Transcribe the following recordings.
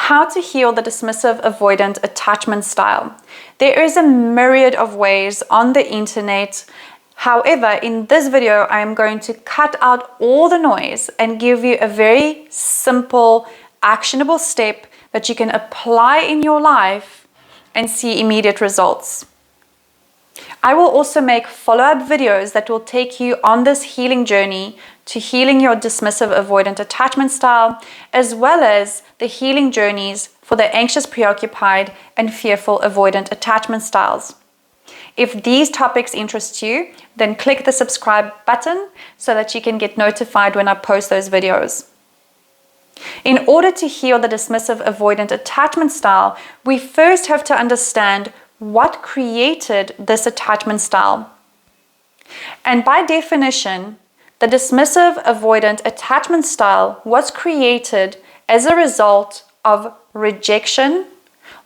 how to heal the dismissive avoidant attachment style. There is a myriad of ways on the internet. However, in this video, I am going to cut out all the noise and give you a very simple, actionable step that you can apply in your life and see immediate results. I will also make follow-up videos that will take you on this healing journey to healing your dismissive avoidant attachment style, as well as the healing journeys for the anxious, preoccupied, and fearful avoidant attachment styles. If these topics interest you, then click the subscribe button so that you can get notified when I post those videos. In order to heal the dismissive avoidant attachment style, we first have to understand what created this attachment style. And by definition, the dismissive avoidant attachment style was created as a result of rejection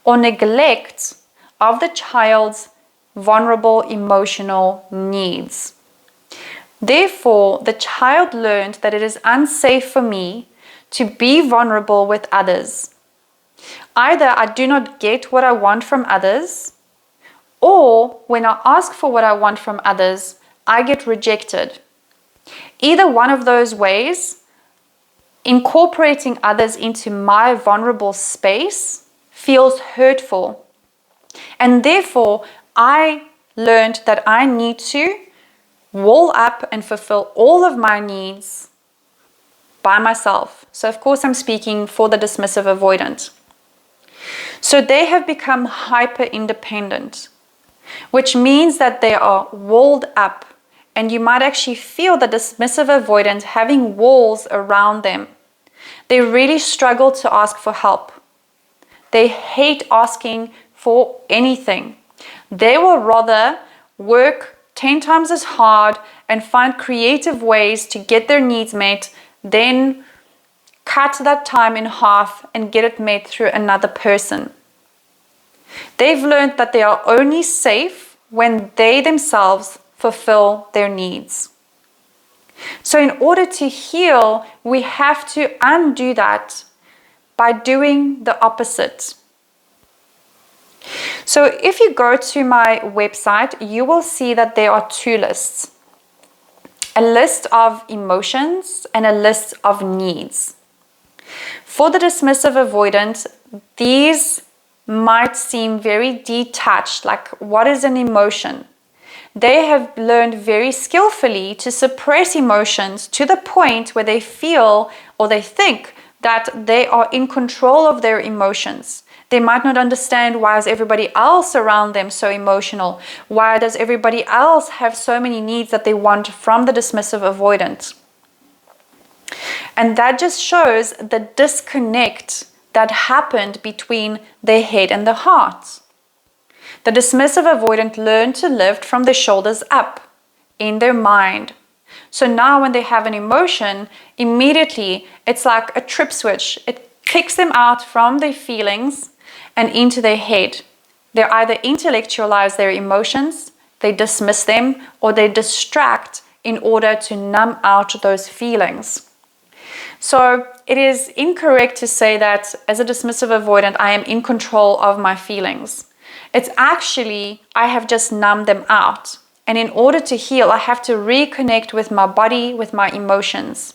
or neglect of the child's vulnerable emotional needs. Therefore, the child learned that it is unsafe for me to be vulnerable with others. Either I do not get what I want from others, or when I ask for what I want from others, I get rejected. Either one of those ways, incorporating others into my vulnerable space feels hurtful. And therefore, I learned that I need to wall up and fulfill all of my needs by myself. So of course, I'm speaking for the dismissive avoidant. So they have become hyper independent, which means that they are walled up, and you might actually feel the dismissive avoidant having walls around them. They really struggle to ask for help. They hate asking for anything. They will rather work 10 times as hard and find creative ways to get their needs met than cut that time in half and get it met through another person. They've learned that they are only safe when they themselves fulfill their needs. So in order to heal, we have to undo that by doing the opposite. So if you go to my website, you will see that there are two lists. A list of emotions and a list of needs. For the dismissive avoidant, these might seem very detached, like what is an emotion? They have learned very skillfully to suppress emotions to the point where they feel or they think that they are in control of their emotions. They might not understand why is everybody else around them so emotional? Why does everybody else have so many needs that they want from the dismissive avoidant? And that just shows the disconnect that happened between their head and the heart. The dismissive avoidant learned to live from their shoulders up in their mind. So now when they have an emotion, immediately it's like a trip switch. It kicks them out from their feelings and into their head. They either intellectualize their emotions, they dismiss them, or they distract in order to numb out those feelings. So it is incorrect to say that as a dismissive avoidant, I am in control of my feelings. It's actually, I have just numbed them out. And in order to heal, I have to reconnect with my body, with my emotions.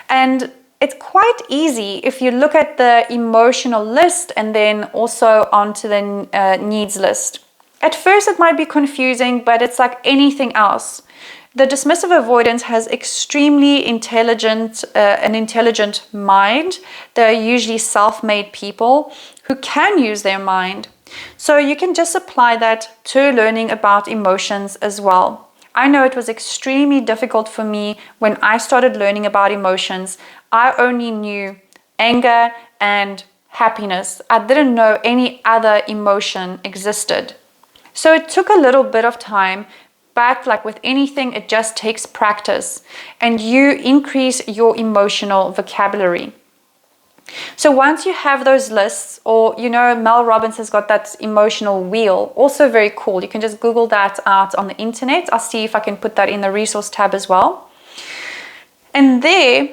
And it's quite easy if you look at the emotional list and then also onto the needs list. At first, it might be confusing, but it's like anything else. The dismissive avoidant has extremely an intelligent mind. They're usually self-made people who can use their mind. So you can just apply that to learning about emotions as well. I know it was extremely difficult for me when I started learning about emotions. I only knew anger and happiness. I didn't know any other emotion existed. So it took a little bit of time, but like with anything, it just takes practice and you increase your emotional vocabulary. So once you have those lists, or Mel Robbins has got that emotional wheel, also very cool. You can just Google that out on the internet. I'll see if I can put that in the resource tab as well. And there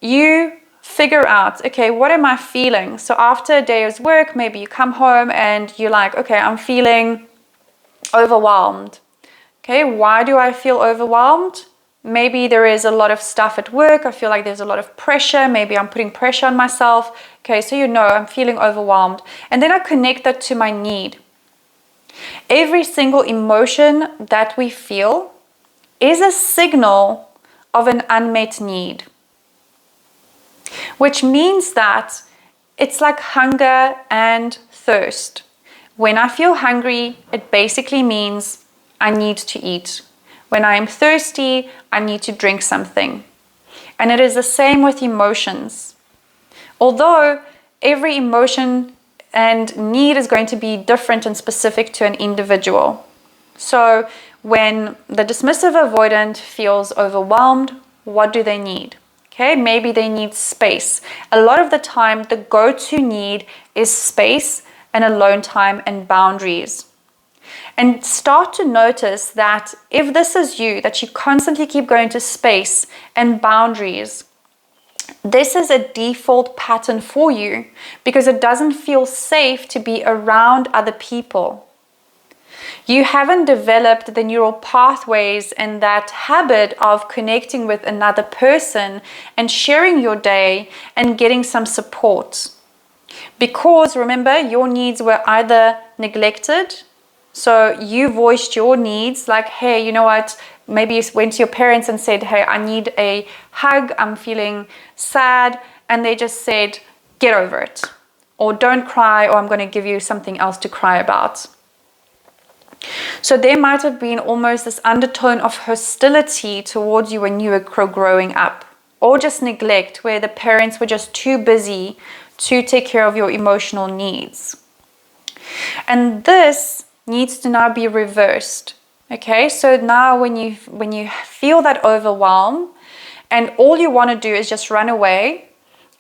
you figure out, okay, what am I feeling? So after a day's work, maybe you come home and you're like, okay, I'm feeling overwhelmed. Okay, why do I feel overwhelmed? Maybe there is a lot of stuff at work. I feel like there's a lot of pressure. Maybe I'm putting pressure on myself. Okay, so I'm feeling overwhelmed. And then I connect that to my need. Every single emotion that we feel is a signal of an unmet need, which means that it's like hunger and thirst. When I feel hungry, it basically means I need to eat. When I am thirsty, I need to drink something. And it is the same with emotions. Although every emotion and need is going to be different and specific to an individual. So when the dismissive avoidant feels overwhelmed, what do they need? Okay, maybe they need space. A lot of the time, the go-to need is space and alone time and boundaries. And start to notice that if this is you, that you constantly keep going to space and boundaries, this is a default pattern for you because it doesn't feel safe to be around other people. You haven't developed the neural pathways and that habit of connecting with another person and sharing your day and getting some support. Because remember, your needs were either neglected. So you voiced your needs like, hey, you know what? Maybe you went to your parents and said, hey, I need a hug. I'm feeling sad. And they just said, get over it. Or don't cry, or I'm going to give you something else to cry about. So there might have been almost this undertone of hostility towards you when you were growing up. Or just neglect, where the parents were just too busy to take care of your emotional needs. And this needs to now be reversed. Okay, so now when you feel that overwhelm and all you want to do is just run away,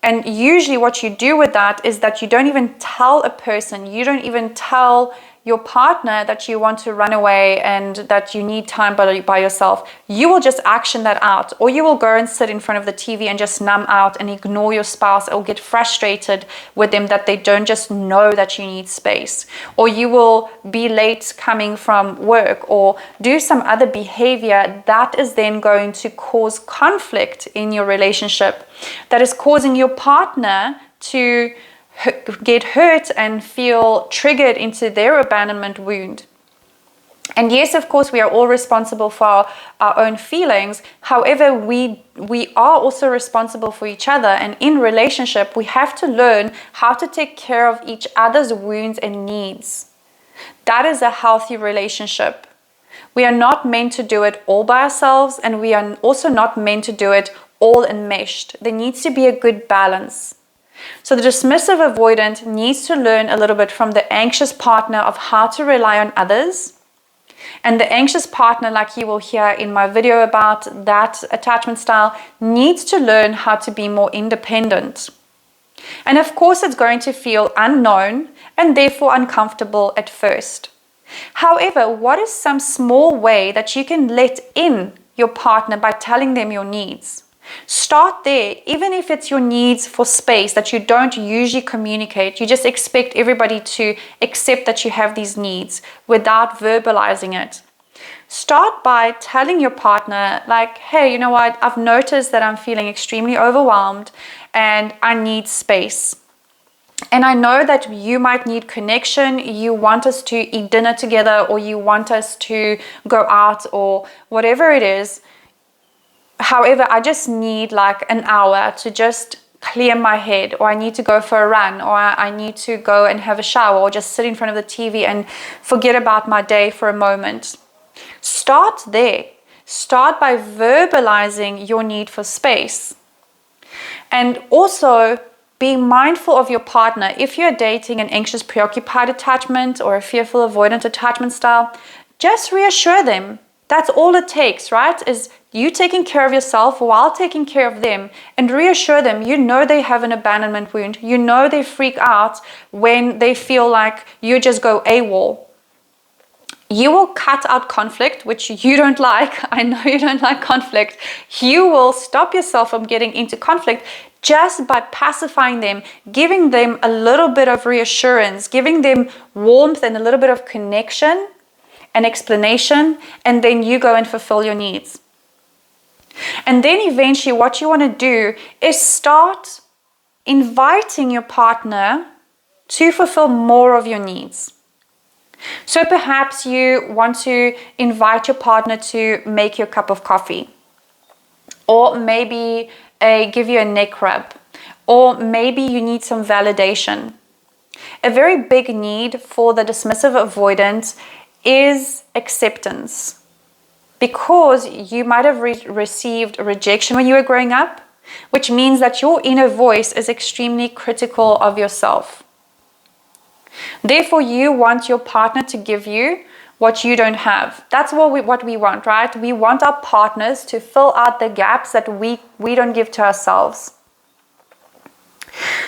and usually what you do with that is that you don't even tell a person, you don't even tell your partner that you want to run away and that you need time by yourself. You will just action that out, or you will go and sit in front of the TV and just numb out and ignore your spouse, or get frustrated with them that they don't just know that you need space, or you will be late coming from work, or do some other behavior that is then going to cause conflict in your relationship, that is causing your partner to get hurt and feel triggered into their abandonment wound. And yes, of course, we are all responsible for our own feelings. However, we are also responsible for each other. And in relationship, we have to learn how to take care of each other's wounds and needs. That is a healthy relationship. We are not meant to do it all by ourselves, and we are also not meant to do it all enmeshed. There needs to be a good balance. So the dismissive avoidant needs to learn a little bit from the anxious partner of how to rely on others. And the anxious partner, like you will hear in my video about that attachment style, needs to learn how to be more independent. And of course, it's going to feel unknown and therefore uncomfortable at first. However, what is some small way that you can let in your partner by telling them your needs? Start there, even if it's your needs for space that you don't usually communicate. You just expect everybody to accept that you have these needs without verbalizing it. Start by telling your partner, like, hey, you know what? I've noticed that I'm feeling extremely overwhelmed and I need space. And I know that you might need connection. You want us to eat dinner together, or you want us to go out, or whatever it is. However, I just need like an hour to just clear my head, or I need to go for a run, or I need to go and have a shower, or just sit in front of the TV and forget about my day for a moment. Start there. Start by verbalizing your need for space. And also being mindful of your partner. If you're dating an anxious, preoccupied attachment or a fearful, avoidant attachment style, just reassure them. That's all it takes, right? Is you taking care of yourself while taking care of them, and reassure them. You know they have an abandonment wound. You know they freak out when they feel like you just go AWOL. You will cut out conflict, which you don't like. I know you don't like conflict. You will stop yourself from getting into conflict just by pacifying them, giving them a little bit of reassurance, giving them warmth and a little bit of connection and explanation, and then you go and fulfill your needs. And then eventually what you want to do is start inviting your partner to fulfill more of your needs. So perhaps you want to invite your partner to make you a cup of coffee, or maybe give you a neck rub, or maybe you need some validation. A very big need for the dismissive avoidant is acceptance, because you might have received rejection when you were growing up, which means that your inner voice is extremely critical of yourself. Therefore, you want your partner to give you what you don't have. That's what we want, right? We want our partners to fill out the gaps that we don't give to ourselves.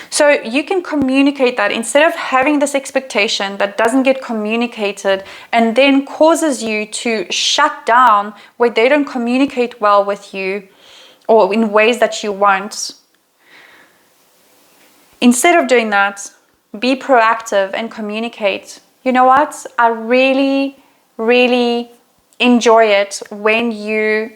So you can communicate that instead of having this expectation that doesn't get communicated and then causes you to shut down where they don't communicate well with you or in ways that you want. Instead of doing that, be proactive and communicate. You know what? I really, really enjoy it when you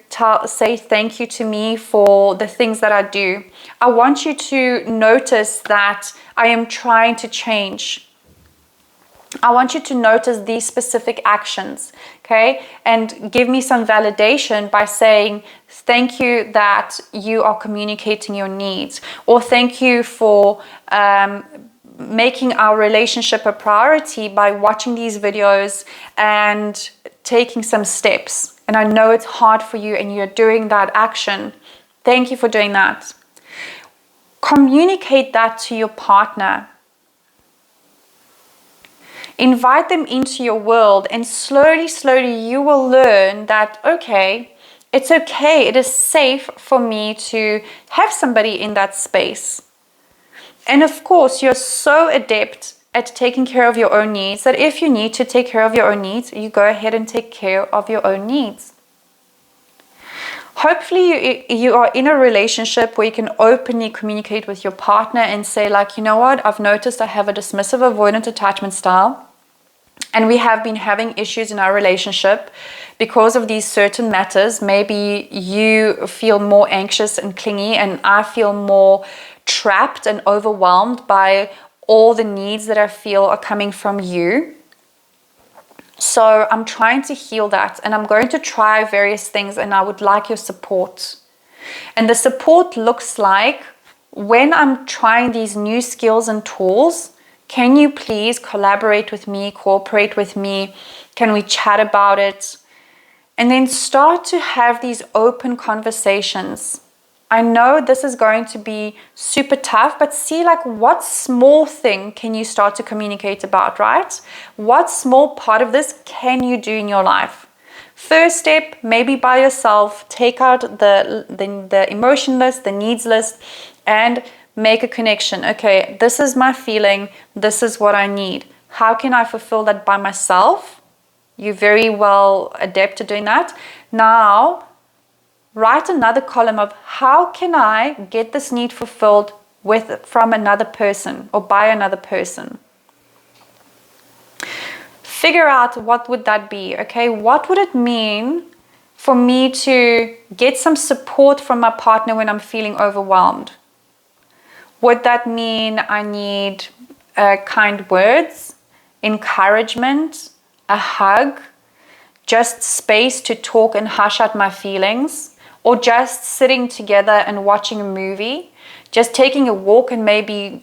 say thank you to me for the things that I do. I want you to notice that I am trying to change. I want you to notice these specific actions, okay? And give me some validation by saying, thank you that you are communicating your needs, or thank you for making our relationship a priority by watching these videos and taking some steps. And I know it's hard for you and you're doing that action. Thank you for doing that. Communicate that to your partner. Invite them into your world, and slowly you will learn that, okay, it's okay, it is safe for me to have somebody in that space. And of course, you're so adept at taking care of your own needs that if you need to take care of your own needs, you go ahead and take care of your own needs. Hopefully you are in a relationship where you can openly communicate with your partner and say, like, you know what, I've noticed I have a dismissive avoidant attachment style, and we have been having issues in our relationship because of these certain matters. Maybe you feel more anxious and clingy, and I feel more trapped and overwhelmed by all the needs that I feel are coming from you. So I'm trying to heal that, and I'm going to try various things, and I would like your support. And the support looks like, when I'm trying these new skills and tools, can you please collaborate with me, cooperate with me? Can we chat about it? And then start to have these open conversations. I know this is going to be super tough, but see, like, what small thing can you start to communicate about, right? What small part of this can you do in your life? First step, maybe by yourself, take out the emotion list, the needs list, and make a connection. Okay, this is my feeling, this is what I need. How can I fulfill that by myself? You're very well adept at doing that. Now, write another column of how can I get this need fulfilled from another person or by another person. Figure out what would that be, okay? What would it mean for me to get some support from my partner when I'm feeling overwhelmed? Would that mean I need kind words, encouragement, a hug, just space to talk and hush out my feelings? Or just sitting together and watching a movie, just taking a walk and maybe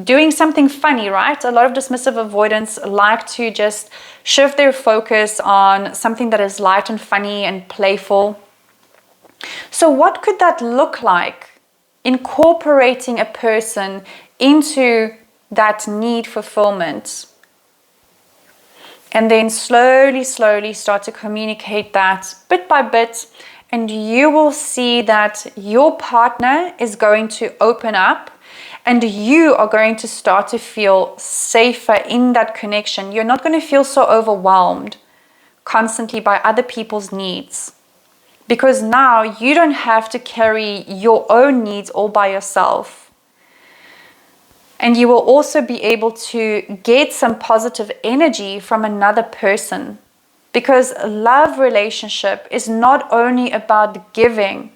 doing something funny, right? A lot of dismissive avoidants like to just shift their focus on something that is light and funny and playful. So what could that look like? Incorporating a person into that need fulfillment. And then slowly start to communicate that bit by bit. And you will see that your partner is going to open up, and you are going to start to feel safer in that connection. You're not going to feel so overwhelmed, constantly by other people's needs. Because now you don't have to carry your own needs all by yourself. And you will also be able to get some positive energy from another person. Because a love relationship is not only about giving.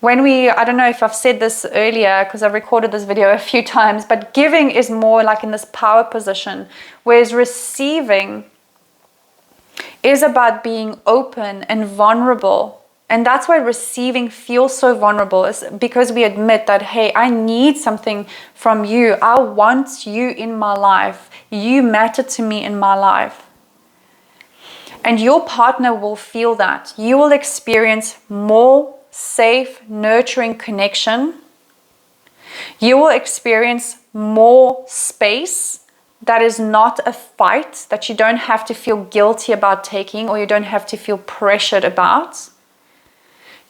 I don't know if I've said this earlier because I've recorded this video a few times, but giving is more like in this power position, whereas receiving is about being open and vulnerable. And that's why receiving feels so vulnerable, is because we admit that, hey, I need something from you. I want you in my life. You matter to me in my life. And your partner will feel that. You will experience more safe, nurturing connection. You will experience more space that is not a fight, that you don't have to feel guilty about taking, or you don't have to feel pressured about.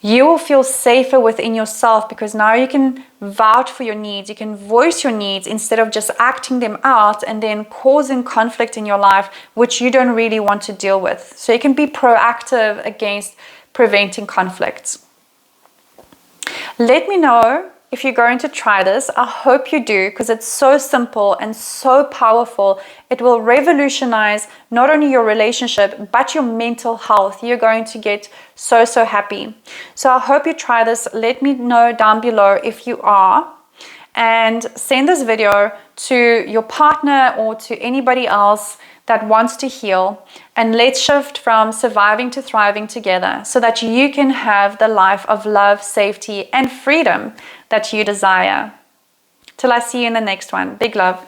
You will feel safer within yourself because now you can vouch for your needs. You can voice your needs instead of just acting them out and then causing conflict in your life, which you don't really want to deal with. So you can be proactive against preventing conflicts. Let me know if you're going to try this. I hope you do, because it's so simple and so powerful. It will revolutionize not only your relationship, but your mental health. You're going to get so happy. So I hope you try this. Let me know down below if you are. And send this video to your partner or to anybody else that wants to heal. And let's shift from surviving to thriving together so that you can have the life of love, safety, and freedom that you desire. Till I see you in the next one. Big love.